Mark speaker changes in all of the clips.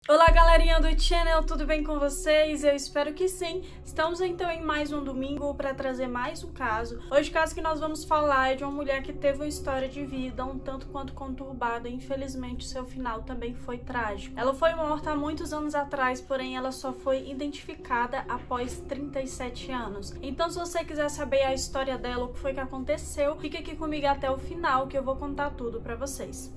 Speaker 1: Olá galerinha do channel, tudo bem com vocês? Eu espero que sim. Estamos então em mais um domingo para trazer mais um caso. Hoje o caso que nós vamos falar é de uma mulher que teve uma história de vida um tanto quanto conturbada e infelizmente seu final também foi trágico. Ela foi morta há muitos anos atrás, porém ela só foi identificada após 37 anos. Então se você quiser saber a história dela, o que foi que aconteceu, fique aqui comigo até o final que eu vou contar tudo para vocês.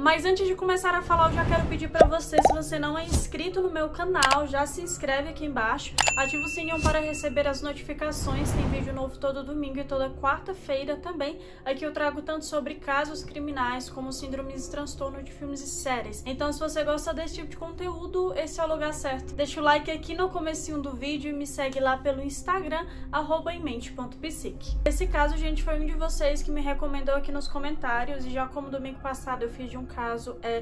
Speaker 1: Mas antes de começar a falar, eu já quero pedir pra você, se você não é inscrito no meu canal, já se inscreve aqui embaixo, ativa o sininho para receber as notificações, tem vídeo novo todo domingo e toda quarta-feira também. Aqui eu trago tanto sobre casos criminais, como síndromes e transtorno de filmes e séries. Então se você gosta desse tipo de conteúdo, esse é o lugar certo. Deixa o like aqui no comecinho do vídeo e me segue lá pelo Instagram, @emente.psique. Esse caso, gente, foi um de vocês que me recomendou aqui nos comentários, e já como domingo passado eu fiz de um caso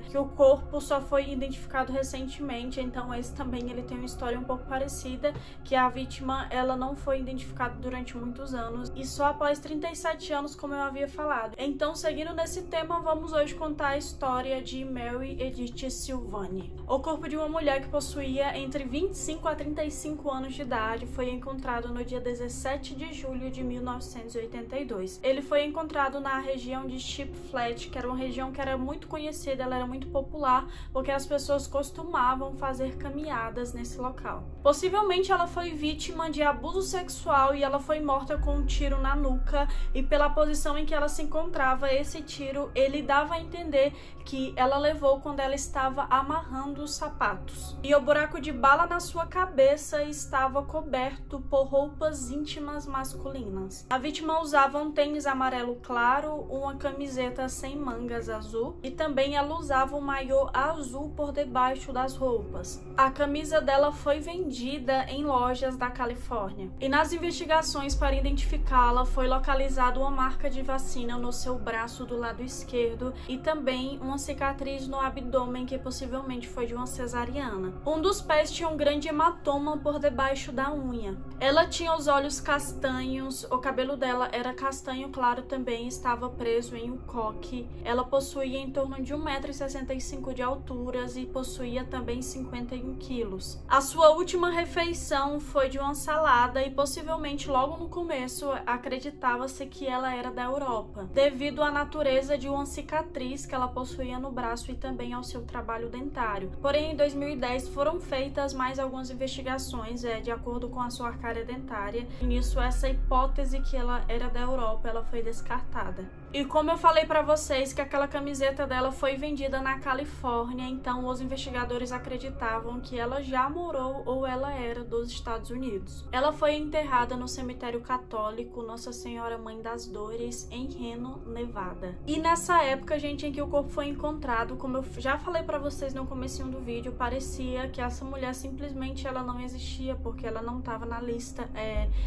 Speaker 1: que o corpo só foi identificado recentemente, então esse também ele tem uma história um pouco parecida, que a vítima ela não foi identificada durante muitos anos e só após 37 anos, como eu havia falado. Então, seguindo nesse tema, vamos hoje contar a história de Mary Edith Silvani. O corpo de uma mulher que possuía entre 25 a 35 anos de idade foi encontrado no dia 17 de julho de 1982. Ele foi encontrado na região de Sheep Flat, que era uma região que era muito conhecida, ela era muito popular, porque as pessoas costumavam fazer caminhadas nesse local. Possivelmente ela foi vítima de abuso sexual e ela foi morta com um tiro na nuca, e pela posição em que ela se encontrava, esse tiro ele dava a entender que ela levou quando ela estava amarrando os sapatos. E o buraco de bala na sua cabeça estava coberto por roupas íntimas masculinas. A vítima usava um tênis amarelo claro, uma camiseta sem mangas azul, e também ela usava um maiô azul por debaixo das roupas. A camisa dela foi vendida em lojas da Califórnia. E nas investigações para identificá-la, foi localizada uma marca de vacina no seu braço do lado esquerdo e também uma cicatriz no abdômen que possivelmente foi de uma cesariana. Um dos pés tinha um grande hematoma por debaixo da unha. Ela tinha os olhos castanhos, o cabelo dela era castanho claro também, estava preso em um coque. Ela possuía em torno de 1,65 m de alturas e possuía também 51 quilos. A sua última refeição foi de uma salada e possivelmente logo no começo acreditava-se que ela era da Europa, devido à natureza de uma cicatriz que ela possuía no braço e também ao seu trabalho dentário. Porém, em 2010 foram feitas mais algumas investigações de acordo com a sua arcária dentária, e nisso essa hipótese que ela era da Europa ela foi descartada. E como eu falei pra vocês que aquela camiseta dela foi vendida na Califórnia, então os investigadores acreditavam que ela já morou ou ela era dos Estados Unidos. Ela foi enterrada no cemitério católico Nossa Senhora Mãe das Dores, em Reno, Nevada. E nessa época, gente, em que o corpo foi encontrado, como eu já falei pra vocês no comecinho do vídeo, parecia que essa mulher simplesmente ela não existia, porque ela não estava na lista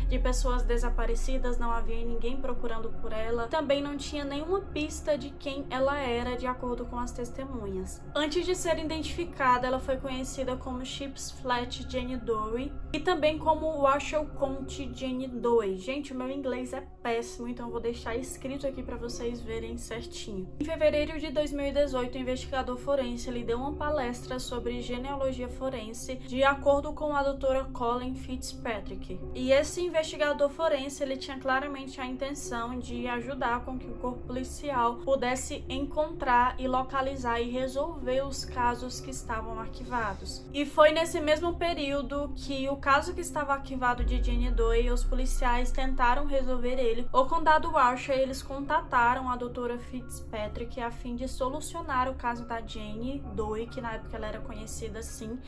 Speaker 1: de pessoas desaparecidas, não havia ninguém procurando por ela, também não tinha nenhuma pista de quem ela era, de acordo com as testemunhas. Antes de ser identificada, ela foi conhecida como Sheep's Flat Jane Doe e também como Washoe County Jane Doe. Gente, o meu inglês é péssimo, então eu vou deixar escrito aqui para vocês verem certinho. Em fevereiro de 2018, o investigador forense ele deu uma palestra sobre genealogia forense, de acordo com a doutora Colleen Fitzpatrick. E esse investigador forense ele tinha claramente a intenção de ajudar com que o corpo policial pudesse encontrar e localizar e resolver os casos que estavam arquivados. E foi nesse mesmo período que o caso que estava arquivado de Jane Doe, os policiais tentaram resolver ele. O condado Washoe, eles contataram a doutora Fitzpatrick a fim de solucionar o caso da Jane Doe, que na época ela era conhecida assim,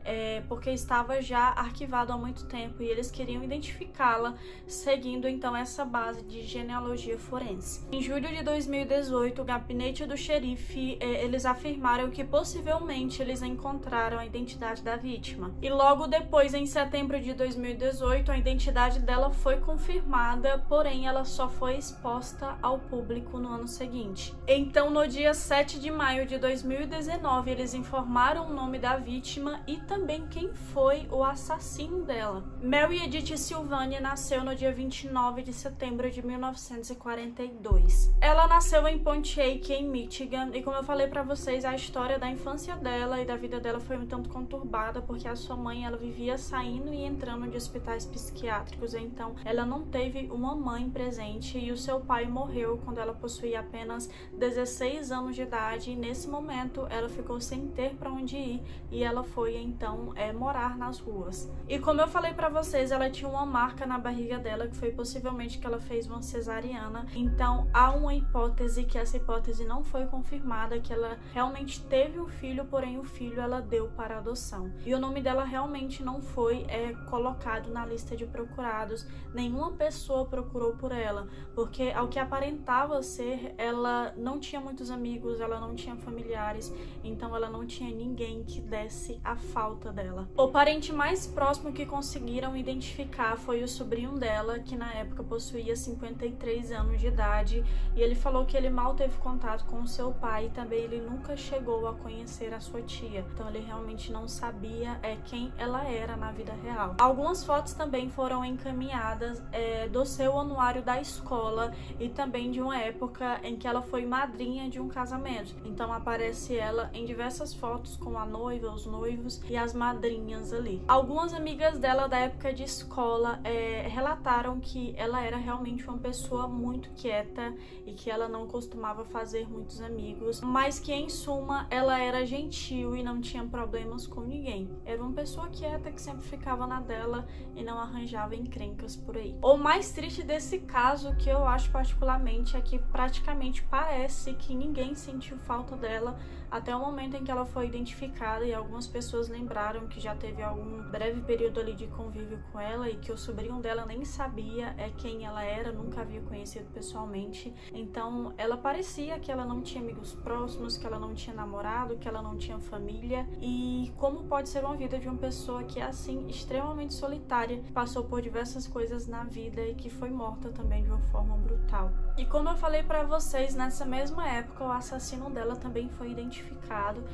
Speaker 1: porque estava já arquivado há muito tempo e eles queriam identificá-la seguindo então essa base de genealogia forense. Em julho de 2018, o gabinete do xerife eles afirmaram que possivelmente eles encontraram a identidade da vítima. E logo depois, em setembro de 2018, a identidade dela foi confirmada, porém ela só foi exposta ao público no ano seguinte. Então, no dia 7 de maio de 2019, eles informaram o nome da vítima e também quem foi o assassino dela. Mary Edith Sylvania nasceu no dia 29 de setembro de 1942. Ela nasceu em Pontiac, em Michigan, e como eu falei pra vocês, a história da infância dela e da vida dela foi um tanto conturbada, porque a sua mãe, ela vivia saindo e entrando de hospitais psiquiátricos, então ela não teve uma mãe presente, e o seu pai morreu quando ela possuía apenas 16 anos de idade, e nesse momento ela ficou sem ter pra onde ir, e ela foi então morar nas ruas. E como eu falei pra vocês, ela tinha uma marca na barriga dela, que foi possivelmente que ela fez uma cesariana, então há uma hipótese, que essa hipótese não foi confirmada, que ela realmente teve um filho, porém o filho ela deu para adoção. E o nome dela realmente não foi colocado na lista de procurados, nenhuma pessoa procurou por ela, porque ao que aparentava ser, ela não tinha muitos amigos, ela não tinha familiares, então ela não tinha ninguém que desse a falta dela. O parente mais próximo que conseguiram identificar foi o sobrinho dela, que na época possuía 53 anos de idade, e ele falou que ele mal teve contato com o seu pai, e também ele nunca chegou a conhecer a sua tia, então ele realmente não sabia quem ela era na vida real. Algumas fotos também foram encaminhadas do seu anuário da escola e também de uma época em que ela foi madrinha de um casamento, então aparece ela em diversas fotos com a noiva, os noivos e as madrinhas ali. Algumas amigas dela da época de escola relataram que ela era realmente uma pessoa muito quieta e que ela não costumava fazer muitos amigos, mas que em suma ela era gentil e não tinha problemas com ninguém. Era uma pessoa quieta que sempre ficava na dela e não arranjava encrencas por aí. O mais triste desse caso, que eu acho particularmente, é que praticamente parece que ninguém sentiu falta dela até o momento em que ela foi identificada, e algumas pessoas lembraram que já teve algum breve período ali de convívio com ela e que o sobrinho dela nem sabia quem ela era, nunca havia conhecido pessoalmente. Então ela parecia que ela não tinha amigos próximos, que ela não tinha namorado, que ela não tinha família. E como pode ser uma vida de uma pessoa que é assim, extremamente solitária, que passou por diversas coisas na vida e que foi morta também de uma forma brutal. E como eu falei pra vocês, nessa mesma época o assassino dela também foi identificado,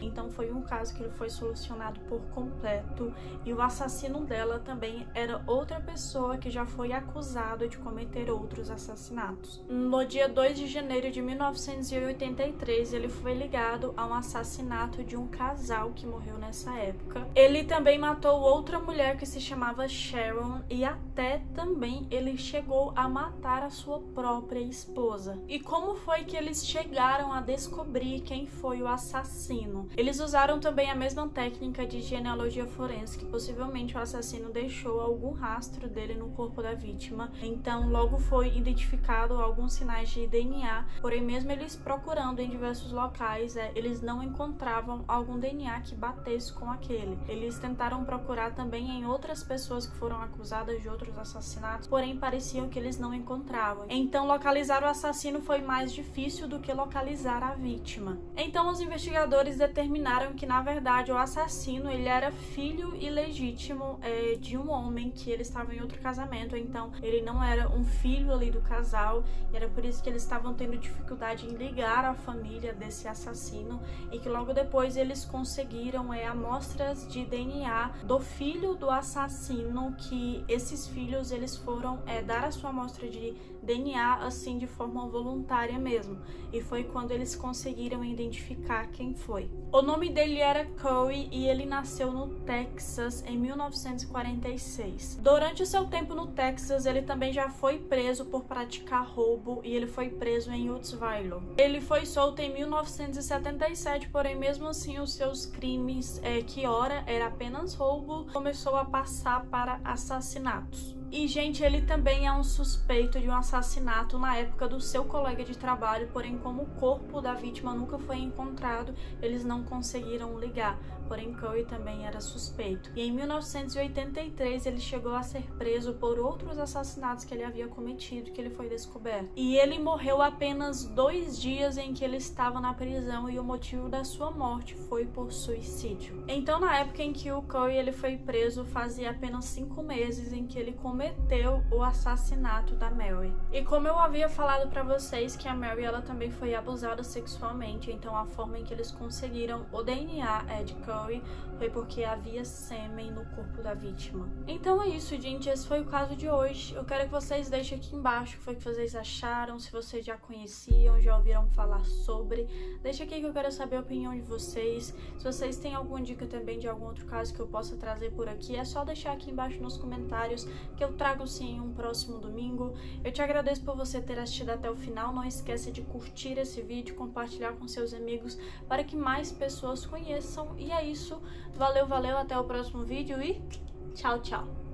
Speaker 1: então foi um caso que ele foi solucionado por completo, e o assassino dela também era outra pessoa que já foi acusado de cometer outros assassinatos. No dia 2 de janeiro de 1983, ele foi ligado a um assassinato de um casal que morreu nessa época. Ele também matou outra mulher que se chamava Sharon, e até também ele chegou a matar a sua própria esposa. E como foi que eles chegaram a descobrir quem foi o assassino? Eles usaram também a mesma técnica de genealogia forense, que possivelmente o assassino deixou algum rastro dele no corpo da vítima, então logo foi identificado alguns sinais de DNA, porém mesmo eles procurando em diversos locais, eles não encontravam algum DNA que batesse com aquele. Eles tentaram procurar também em outras pessoas que foram acusadas de outros assassinatos, porém pareciam que eles não encontravam. Então localizar o assassino foi mais difícil do que localizar a vítima. Então os investigadores determinaram que na verdade o assassino ele era filho ilegítimo de um homem que ele estava em outro casamento, então ele não era um filho ali do casal, e era por isso que eles estavam tendo dificuldade em ligar a família desse assassino, e que logo depois eles conseguiram amostras de DNA do filho do assassino, que esses filhos eles foram dar a sua amostra de DNA assim de forma voluntária mesmo, e foi quando eles conseguiram identificar quem foi. O nome dele era Corey e ele nasceu no Texas em 1946. Durante o seu tempo no Texas, ele também já foi preso por praticar roubo, e ele foi preso em Woodsville. Ele foi solto em 1977, porém mesmo assim os seus crimes, que ora era apenas roubo, começou a passar para assassinatos. E, gente, ele também é um suspeito de um assassinato na época do seu colega de trabalho, porém, como o corpo da vítima nunca foi encontrado, eles não conseguiram ligar. Porém, Curry também era suspeito. E em 1983, ele chegou a ser preso por outros assassinatos que ele havia cometido, que ele foi descoberto. E ele morreu apenas 2 dias em que ele estava na prisão, e o motivo da sua morte foi por suicídio. Então, na época em que o Curry ele foi preso, fazia apenas 5 meses em que ele cometeu o assassinato da Mary. E como eu havia falado pra vocês que a Mary ela também foi abusada sexualmente, então a forma em que eles conseguiram o DNA de Curry foi porque havia sêmen no corpo da vítima. Então é isso, gente, esse foi o caso de hoje. Eu quero que vocês deixem aqui embaixo o que foi que vocês acharam, se vocês já conheciam, já ouviram falar sobre. Deixa aqui que eu quero saber a opinião de vocês. Se vocês têm alguma dica também de algum outro caso que eu possa trazer por aqui, é só deixar aqui embaixo nos comentários que eu trago sim em um próximo domingo. Eu te agradeço por você ter assistido até o final. Não esqueça de curtir esse vídeo, compartilhar com seus amigos para que mais pessoas conheçam. E é isso. Valeu, até o próximo vídeo e tchau, tchau.